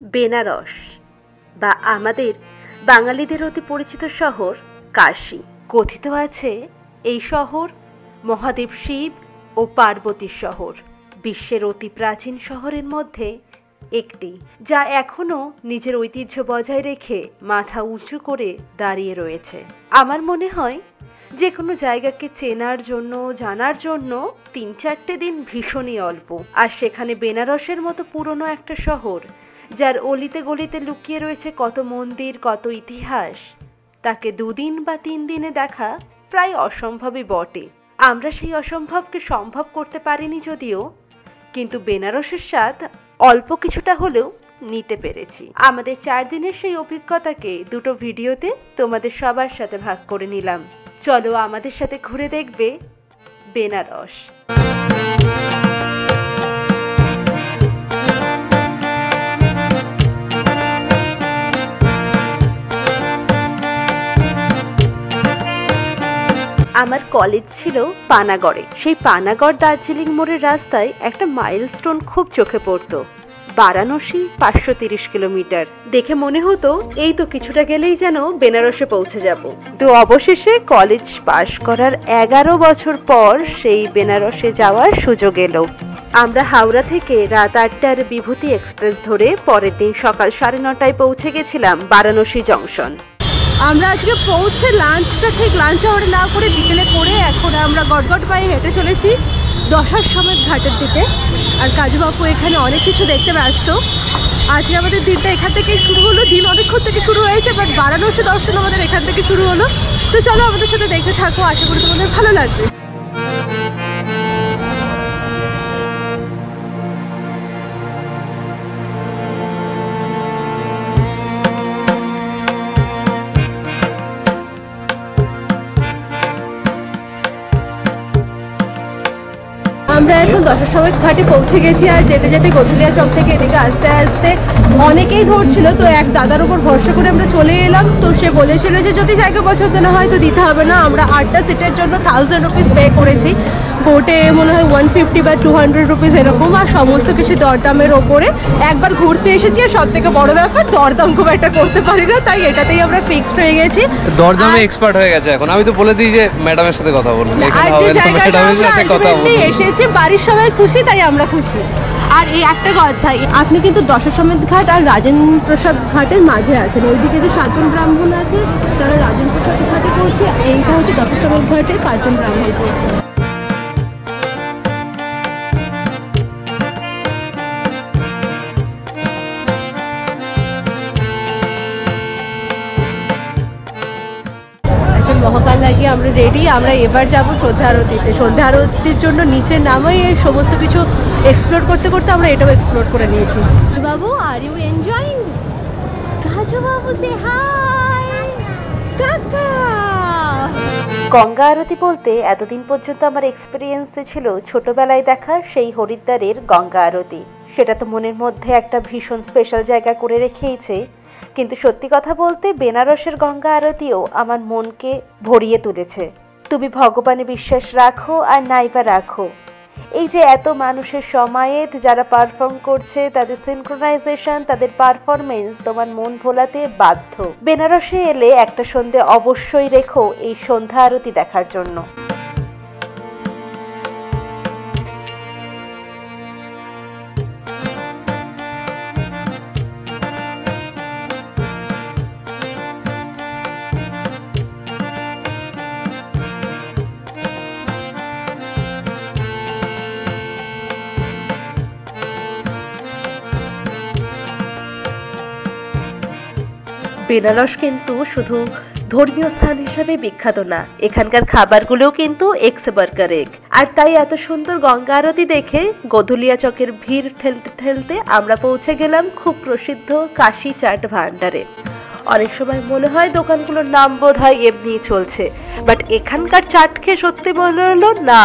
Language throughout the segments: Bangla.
বেনারস বা আমাদের বাঙালিদের অতি পরিচিত শহর কাশী। কথিত আছে এই শহর মহাদেব শিব ও পার্বতীর শহর, বিশ্বের অতি প্রাচীন শহরের মধ্যে একটি, যা এখনও নিজের ঐতিহ্য বজায় রেখে মাথা উঁচু করে দাঁড়িয়ে রয়েছে। আমার মনে হয় যে কোনো জায়গাকে চেনার জন্য, জানার জন্য ৩-৪টে দিন ভীষণই অল্প। আর সেখানে বেনারসের মতো পুরনো একটা শহর, যার অলিতে গলিতে লুকিয়ে রয়েছে কত মন্দির, কত ইতিহাস, তাকে ২ দিন বা ৩ দিনে দেখা প্রায় অসম্ভবই বটে। আমরা সেই অসম্ভবকে সম্ভব করতে পারিনি যদিও, কিন্তু বেনারসের স্বাদ অল্প কিছুটা হলেও নিতে পেরেছি। আমাদের ৪ দিনের সেই অভিজ্ঞতাকে দুটো ভিডিওতে তোমাদের সবার সাথে ভাগ করে নিলাম। চলো আমাদের সাথে ঘুরে দেখবে বেনারস। আমার কলেজ ছিল পানাগড়ে। সেই পানাগড় দার্জিলিং মোড়ের রাস্তায় একটা মাইলস্টোন খুব চোখে পড়তো, বারাণসী ৫৩০ কিলোমিটার। দেখে মনে হতো এই তো কিছুটা গেলেই যেন বেনারসে পৌঁছে যাব। তো অবশেষে কলেজ পাশ করার ১১ বছর পর সেই বেনারসে যাওয়ার সুযোগ এলো। আমরা হাওড়া থেকে রাত ৮টার বিভূতি এক্সপ্রেস ধরে পরের দিন সকাল ৯:৩০টায় পৌঁছে গেছিলাম বারাণসী জংশন। আমরা আজকে পৌঁছে লাঞ্চটা ঠিক লাঞ্চ আওয়ারে না করে বিকেলে করে এখন আমরা গটগট পায়ে হেঁটে চলেছি দশাশ্বমেধ ঘাটের দিকে। আর কাজুবাবু এখানে অনেক কিছু দেখতে ব্যস্ত। আজকে আমাদের দিনটা এখান থেকেই শুরু হলো। দিন অনেকক্ষণ থেকে শুরু হয়েছে, বাট বারাণসী দর্শন আমাদের এখান থেকে শুরু হলো। তো চলো আমাদের সাথে দেখতে থাকো, আশা করি তোমাদের ভালো লাগবে। আমরা এখন দশাশ্বমেধ ঘাটে পৌঁছে গেছি। আর যেতে যেতে গধুলিয়া চক থেকে এদিকে আস্তে আস্তে অনেকেই ধরছিল, তো এক দাদার উপর ভরসা করে আমরা চলে এলাম। তো সে বলেছিল যে যদি জায়গা পছন্দ না হয় তো দিতে হবে না। আমরা 8টা সিটের জন্য 1000 রুপিস পে করেছি। বোটে মনে হয় 150 বা 200 রুপিস এরকম। আর সমস্ত কিছু দরদামের ওপরে। একবার ঘুরতে এসেছি, আর সব থেকে বড় ব্যাপার দরদাম খুব একটা করতে পারি না, তাই এটাতেই আমরা ফিক্সড হয়ে গেছি। দরদামে এক্সপার্ট হয়ে গেছে এখন। আমি তো বলে দিই যে ম্যাডামের সাথে কথা বলুন, এখানে হবে না, ম্যাডামের সাথে কথা বলুন। এসেছি, বাড়ির সবাই খুশি, তাই আমরা খুশি। আর এই একটা কথা, আপনি কিন্তু দশাশ্বমেধ ঘাট আর রাজেন্দ্র প্রসাদ ঘাটের মাঝে আছেন। ওইদিকে যে 7 জন ব্রাহ্মণ আছে তারা রাজেন্দ্র প্রসাদ ঘাটে পড়ছে, এইটা হচ্ছে দশাশ্বমেধ ঘাটে 5 জন ব্রাহ্মণ পড়ছে। মহাকাল লাগিয়ে আমরা রেডি। আমরা এবার যাবো সন্ধ্যা আরতিতে। সন্ধ্যা আরতির জন্য নিচে নামাই এই সমস্ত কিছু এক্সপ্লোর করতে করতে আমরা এটাও এক্সপ্লোর করে নিয়েছি। বাবু, আর ইউ এনজয়িং? কাজু বাবু সে হাই। কাকা। গঙ্গা আরতি বলতে এতদিন পর্যন্ত আমার এক্সপিরিয়েন্সে ছিল ছোটবেলায় দেখা সেই হরিদ্বারের গঙ্গা আরতি। সেটা তো মনের মধ্যে একটা ভীষণ স্পেশাল জায়গা করে রেখেইছে। কিন্তু সত্যি কথা বলতে বেনারসের গঙ্গা আরতিও আমার মনকে ভরিয়ে তুলেছে। তুমি ভগবানে বিশ্বাস রাখো আর নাইবা রাখো, এই যে এত মানুষের সমায়েত যারা পারফর্ম করছে, তাদের সিনক্রোনাইজেশন, তাদের পারফরমেন্স তোমার মন ভোলাতে বাধ্য। বেনারসে এলে একটা সন্ধে অবশ্যই রেখো এই সন্ধ্যা আরতি দেখার জন্য। বেনারস কিন্তু শুধু ধর্মীয় স্থান হিসেবে বিখ্যাত না, এখানকার খাবারগুলোও কিন্তু এক্সবার্কার এক। আর তাই এত সুন্দর গঙ্গা আরতি দেখে গধুলিয়া চকের ভিড় ঠেলতে ঠেলতে আমরা পৌঁছে গেলাম খুব প্রসিদ্ধ কাশী চাট ভান্ডারে। অনেক সময় মনে হয় দোকানগুলোর নাম বোধ হয় এমনি চলছে, বাট এখানকার চাট খেয়ে সত্যি মনে হলো না,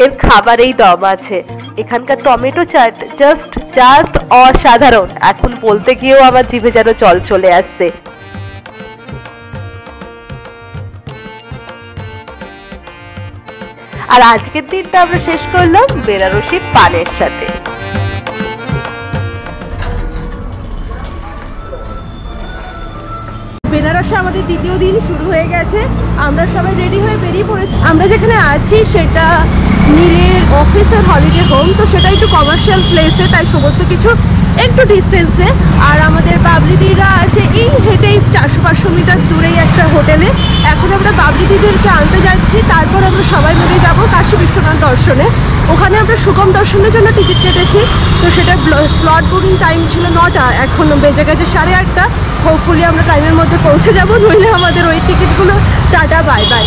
এর খাবারেই দম আছে। এখানকার টমেটো চাট জাস্ট অসাধারণ। এখন বলতে গিয়েও আমার জিভে যেন জল চলে আসছে। আর আজকের দিনটা আমরা শেষ করলাম বেনারসি পানের সাথে। বেনারসে আমাদের দ্বিতীয় দিন শুরু হয়ে গেছে। আমরা সবাই রেডি হয়ে বেরিয়ে পড়েছি। আমরা যেখানে আছি সেটা নীলের অফিসের হলিডে হোম, তো সেটা একটু কমার্শিয়াল প্লেসে, তাই সমস্ত কিছু একটু ডিস্টেন্সে। আর আমাদের বাবলিদিরা আছে এই হেঁটেই 400-500 মিটার দূরেই একটা হোটেলে। এখন আমরা বাবলিদিদেরকে আনতে যাচ্ছি, তারপর আমরা সবাই মিলে যাব কাশী বিশ্বনাথ দর্শনে। ওখানে আমরা সুগম দর্শনের জন্য টিকিট কেটেছি, তো সেটা স্লট বুকিং টাইম ছিল 9টা, এখন বেজে গেছে 8:30। হোপফুলি আমরা টাইমের মধ্যে পৌঁছে যাব, নইলে আমাদের ওই টিকিটগুলো টাটা বাই বাই।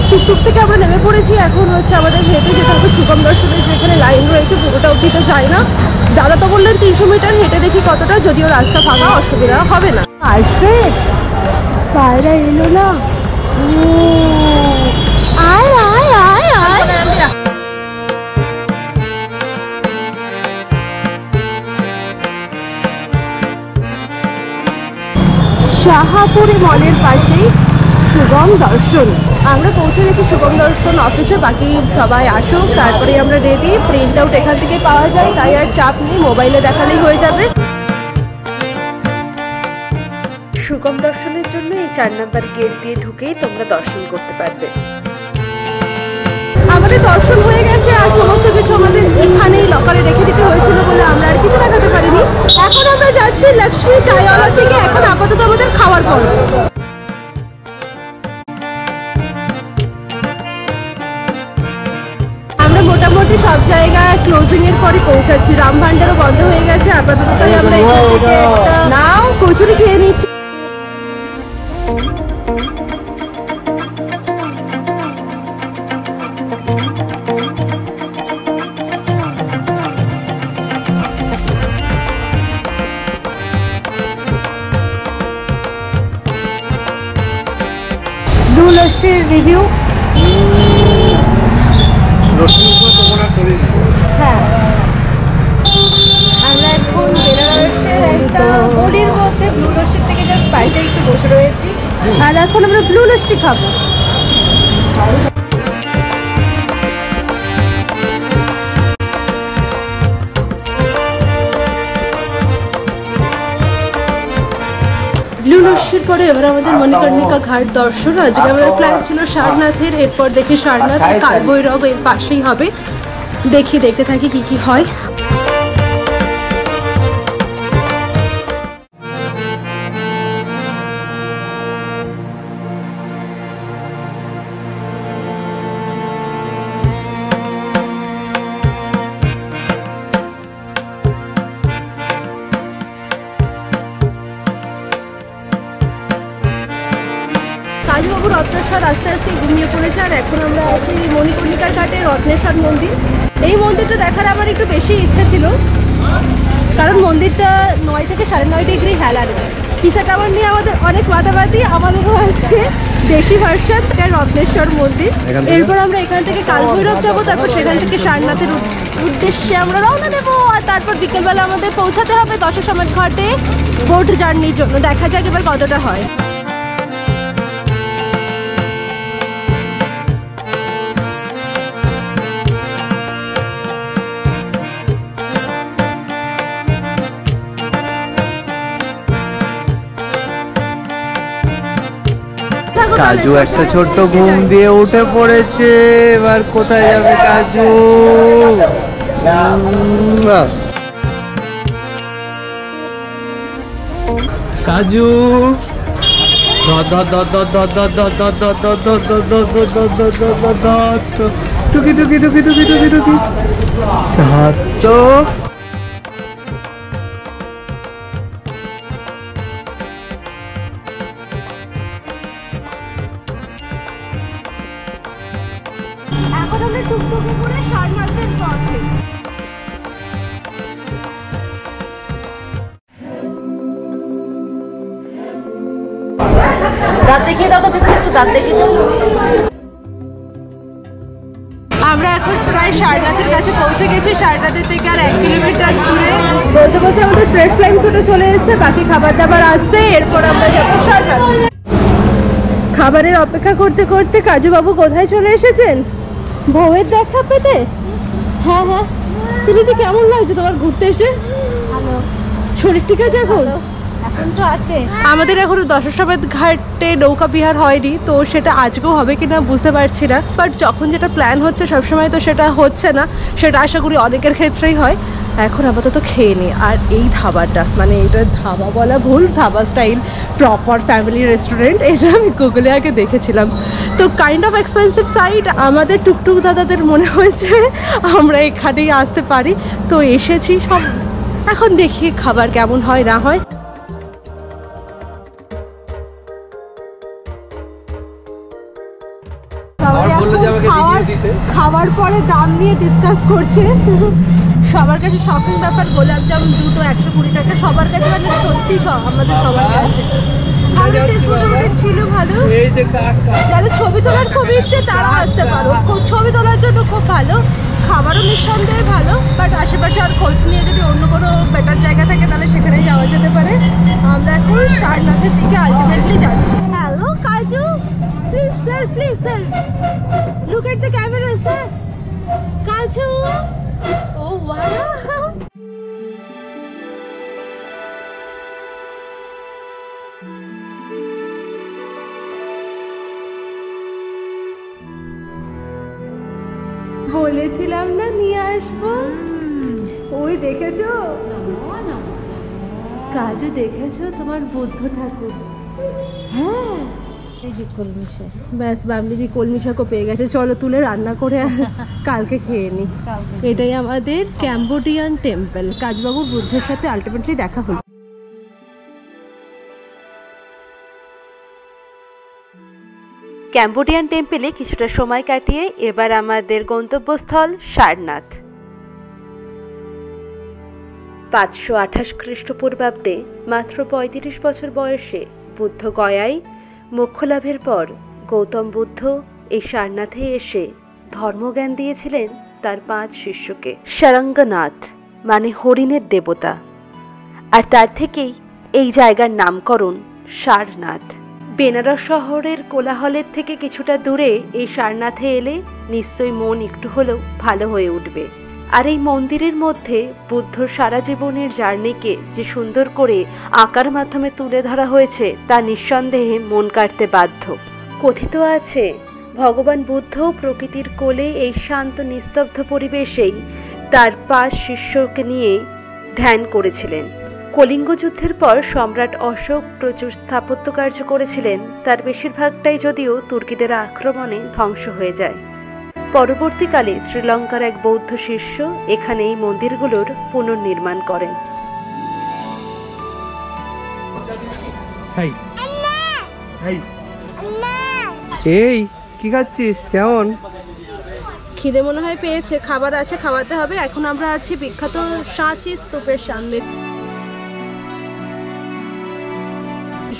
টুকটুক থেকে আমরা নেমে পড়েছি, এখন হচ্ছে আমাদের হেঁটে যেতে হবে সুগম দর্শনের যেখানে লাইন রয়েছে পুরোটা অবধি তো যায় না। দাদা তো বললেন 300 মিটার হেঁটে দেখি কতটা, যদিও রাস্তা ফাঁকা, অসুবিধা হবে না। আসবে পায়রা এলো না, আয় আয় আয় আয়। শাহাপুরি মলের পাশেই সুগম দর্শন। আমরা পৌঁছে গেছি সুগম দর্শন অফিসে, বাকি সবাই আসুক তারপরে আমরা রেডি। প্রিন্ট আউট এখান থেকে পাওয়া যায়, তাই আর চাপ নেই, মোবাইলে দেখালেই হয়ে যাবে। সুগম দর্শনের জন্য এই 4 নম্বর গেট দিয়ে ঢুকেই তোমরা দর্শন করতে পারবে। আমাদের দর্শন হয়ে গেছে, আর সমস্ত কিছু আমাদের এখানেই লকারে রেখে দিতে হয়েছিল বলে আমরা আর কিছু দেখাতে পারিনি। এখন আমরা যাচ্ছি লক্ষ্মী চায়ওয়ালা থেকে, এখন আপাতত আমাদের খাওয়ার পর। আমরা মোটামুটি সব জায়গায় ক্লোজিং এর পরে পৌঁছাচ্ছি। রাম ভান্ডারও বন্ধ হয়ে গেছে আপাতত, তাই আমরা এখান থেকে নাও কচুরি খেয়ে নিচ্ছি। ব্লু লস্যির রিভিউ। হ্যাঁ, আমরা এখন বেনারসের একটা গলির মধ্যে ব্লু লস্যির থেকে জাস্ট বাইরে একটু বসে রয়েছি, আর এখন আমরা ব্লু লস্যি খাবো। ব্লু লস্যির পরে এবার আমাদের মণিকর্ণিকা ঘাট দর্শন। আজকে আমাদের প্ল্যান ছিল সারনাথের, এরপর দেখি সারনাথ কালভৈরব এর পাশেই হবে, দেখি দেখতে থাকি কি কি হয়। কালীবাবু রত্নেশ্বর আস্তে আস্তে ঘুমিয়ে পড়েছে, আর এখন আমরা আছি মণিকর্ণিকার ঘাটে রত্নেশ্বর মন্দির। এই মন্দিরটা দেখার আমার একটু বেশি ইচ্ছা ছিল, কারণ মন্দিরটা 9 থেকে 9.5 ডিগ্রি হেলানো। কিসা টাওয়ার নিয়ে আমাদের অনেক মাতামাতি, আমাদেরও হচ্ছে দেশি ভার্সন রত্নেশ্বর মন্দির। এরপর আমরা এখান থেকে কালভৈরব যাবো, তারপর সেখান থেকে সারনাথের উদ্দেশ্যে আমরা রওনা দেবো, আর তারপর বিকেলবেলা আমাদের পৌঁছাতে হবে দশাশ্বমেধ ঘাটে বোট জার্নির জন্য। দেখা যাক এবার কতটা হয়। কাজু একটা ছোট্ট ঘুম দিয়ে উঠে পড়েছে, এবার কোথায় যাবে কাজু? কাজু টুকি টুকি টুকি টুকি টুকি টুকি তো এখন আমরা টুকটুকি করে সারনাথের পথে। দাঁত দেখিয়ে দাও তো, ভিতরে একটু দাঁত দেখিয়ে দাও। আমরা এখন প্রায় সারনাথের কাছে পৌঁছে গেছি। সারনাথের থেকে আর 1 কিলোমিটার দূরে। বলতে বলতে আমাদের ফ্রেশ ফ্লাইং শুটে চলে এসেছে, বাকি খাবার দাবার আসছে, এরপর আমরা যাবো সারনাথ। খাবারের অপেক্ষা করতে করতে কাজুবাবু কোথায় চলে এসেছেন? বউয়ের দেখা পেতে। হ্যাঁ হ্যাঁ, চিলিতে কেমন লাগছে তোমার ঘুরতে এসে? ভালো। শরীর ঠিক আছে এখন? এখন তো আছে। আমাদের এখনো দশাশ্বমেধ ঘাটে নৌকা বিহার হয়নি, তো সেটা আজকেও হবে কিনা বুঝতে পারছি না। বাট যখন যেটা প্ল্যান হচ্ছে সবসময় তো সেটা হচ্ছে না, সেটা আশা করি অনেকের ক্ষেত্রেই হয়। এখন আপাতত খেয়ে নিই। আর এই ধাবাটা, মানে এটা ধাবা বলা ভুল, dhaba style proper family restaurant, এটা আমি গুগলে আগে দেখেছিলাম। তো কাইন্ড অফ এক্সপেন্সিভ সাইড। আমাদের টুকটুক দাদাদের মনে হয়েছে আমরা এখানেই আসতে পারি, তো এসেছি সব। এখন দেখি খাবার কেমন হয় না হয়। খাওয়ার পরে দাম নিয়ে ডিসকাস করছে। সবার কাছে শপিং ব্যাপার, গোলাপ জামুন দুটো 120 টাকা সবার কাছে, মানে সত্যি আমাদের সবার কাছে ছিল ভালো। যারা ছবি তোলার খুব ইচ্ছে তারা আসতে পারো, ছবি তোলার জন্য খুব ভালো। খাবারও নিঃসন্দেহে ভালো, বাট আশেপাশে আর খোঁজ নিয়ে যদি অন্য কোনো বেটার জায়গা থাকে তাহলে সেখানে যাওয়া যেতে পারে। আমরা এখন সারনাথের দিকে আলটিমেটলি যাচ্ছি। হ্যালো কাজু, please sir, please sir, look at the camera sir. কাজু, ও ওয়াও। বলেছিলাম না নিয়ে আসবো। ওই দেখেছো কাজু, দেখেছো তোমার বুদ্ধ ঠাকুর? হ্যাঁ, এই যে কলমিশা। ব্যাস বামলিদি কলমিশাকও পেয়ে গেছে। চলো তুলে রান্না করে কালকে খেয়ে নি। এটাই আমাদের ক্যাম্বোডিয়ান টেম্পল। কাজবাবু বুদ্ধের সাথে আলটিমেটলি দেখা হলো। ক্যাম্বোডিয়ান টেম্পলে কিছুটা সময় কাটিয়ে এবার আমাদের গন্তব্যস্থল সারনাথ। 528 খ্রিস্টপূর্বাব্দে মাত্র 35 বছর বয়সে বুদ্ধ গয়ায় মোক্ষ লাভের পর গৌতম বুদ্ধ এই সারনাথে এসে ধর্মজ্ঞান দিয়েছিলেন তার 5 শিষ্যকে। সারঙ্গনাথ মানে হরিণের দেবতা, আর তার থেকেই এই জায়গার নামকরণ সারনাথ। বেনারস শহরের কোলাহলের থেকে কিছুটা দূরে এই সারনাথে এলে নিশ্চয়ই মন একটু হলেও ভালো হয়ে উঠবে। আর এই মন্দিরের মধ্যে বুদ্ধর সারা জীবনের জার্নিকে যে সুন্দর করে আঁকার মাধ্যমে তুলে ধরা হয়েছে তা নিঃসন্দেহে মন কাড়তে বাধ্য। কথিত আছে ভগবান বুদ্ধ প্রকৃতির কোলে এই শান্ত নিস্তব্ধ পরিবেশেই তার 5 শিষ্যকে নিয়ে ধ্যান করেছিলেন। কলিঙ্গ যুদ্ধের পর সম্রাট অশোক প্রচুর স্থাপত্য কার্য করেছিলেন, তার বেশিরভাগটাই যদিও তুর্কিদের আক্রমণে ধ্বংস হয়ে যায়। পরবর্তীকালে শ্রীলঙ্কার এক বৌদ্ধ শিষ্য এখানে এই মন্দিরগুলোর পুনর্নির্মাণ করেন। এই কি খাচ্ছিস? কেমন খিদে মনে হয় পেয়েছে, খাবার আছে, খাওয়াতে হবে। এখন আমরা আছি বিখ্যাত সাঁচি স্তূপের সামনে।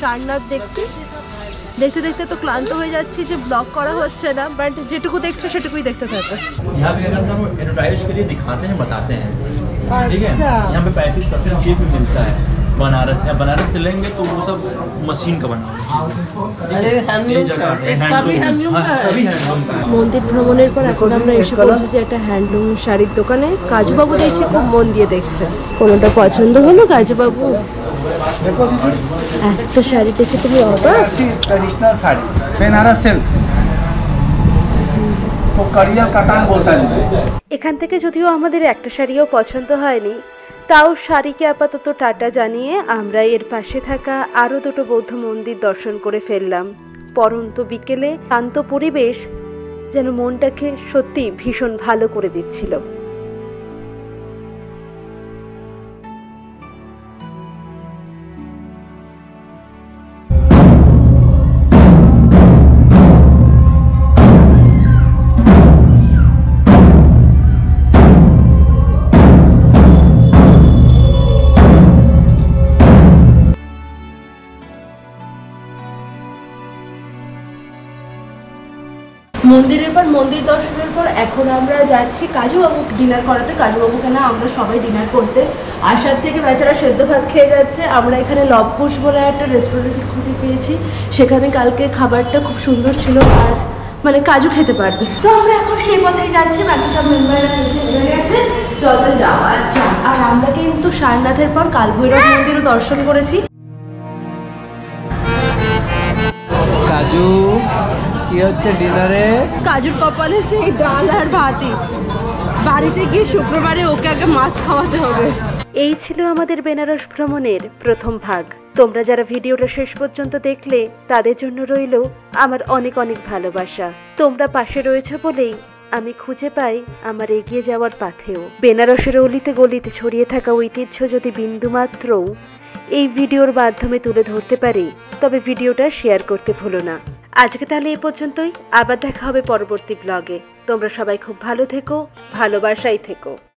সারনাথ দেখছি, দেখতে দেখতে তো ক্লান্ত হয়ে যাচ্ছি যে ব্লগ করা হচ্ছে না, বাট যেটুকু দেখছো সেটুকুই দেখতে থাকো। यहाँ पे अगर हम एडवर्टाइज के लिए दिखाते हैं, बताते हैं, ठीक है। यहाँ पे 35% चीप भी मिलता है बनारस है। बनारस से लेंगे तो वो सब मशीन का बना हुआ है। মন্দির ভ্রমণের পর এখন আমরা এসে পৌঁছেছি একটা হ্যান্ডলুম শাড়ির দোকানে। কাজুবাবু দেখছি খুব মন দিয়ে দেখছে। কোনোটা পছন্দ হলো কাজুবাবু? এত শাড়ি দেখে তুমি অবাক? ट्रेडिशनल साड़ी बनारस सिल्क तो करिया कतान बोलता है। এখান থেকে যদিও আমাদের একটা শাড়িও পছন্দ হয়নি, তাও শাড়িকে আপাতত টাটা জানিয়ে আমরা এর পাশে থাকা আরও দুটো বৌদ্ধ মন্দির দর্শন করে ফেললাম। পরন্ত বিকেলে শান্ত পরিবেশ যেন মনটাকে সত্যি ভীষণ ভালো করে দিচ্ছিল। মন্দিরের পর মন্দির দর্শনের পর এখন আমরা যাচ্ছি কাজুবাবু ডিনার করাতে। কাজুবাবুকে না আমরা সবাই ডিনার করতে, আসার থেকে বেচারা সেদ্ধ ভাত খেয়ে যাচ্ছে। আমরা এখানে লবকুশ বলে একটা রেস্টুরেন্ট খুঁজে পেয়েছি, সেখানে কালকে খাবারটা খুব সুন্দর ছিল, আর মানে কাজু খেতে পারবে। তো আমরা এখন সেই পথেই যাচ্ছি, বাকি সব মেম্বাররা নিচে বেড়ে গেছে। চলো যাওয়া যাক। আর আমরা কিন্তু সারনাথের পর কালভৈরব মন্দিরও দর্শন করেছি। কাজু কি হচ্ছে ডিনারে? কাজুর কপালে সেই ডাল আর ভাতই। বাড়িতে গিয়ে শুক্রবারে ওকে আগে মাছ খাওয়াতে হবে। এই ছিল আমাদের বেনারস ভ্রমণের প্রথম ভাগ। তোমরা যারা ভিডিওটা শেষ পর্যন্ত দেখলে তাদের জন্য রইল আমার অনেক অনেক ভালোবাসা। তোমরা পাশে রয়েছে বলেই আমি খুঁজে পাই আমার এগিয়ে যাওয়ার পাথেও। বেনারসের অলিতে গলিতে ছড়িয়ে থাকা ঐতিহ্য যদি বিন্দুমাত্রও এই ভিডিওর মাধ্যমে তুলে ধরতে পারি, তবে ভিডিওটা শেয়ার করতে ভুলো না। আজকে তাহলে এ পর্যন্তই, আবার দেখা হবে পরবর্তী ব্লগে। তোমরা সবাই খুব ভালো থেকো, ভালোবাসায় থেকো।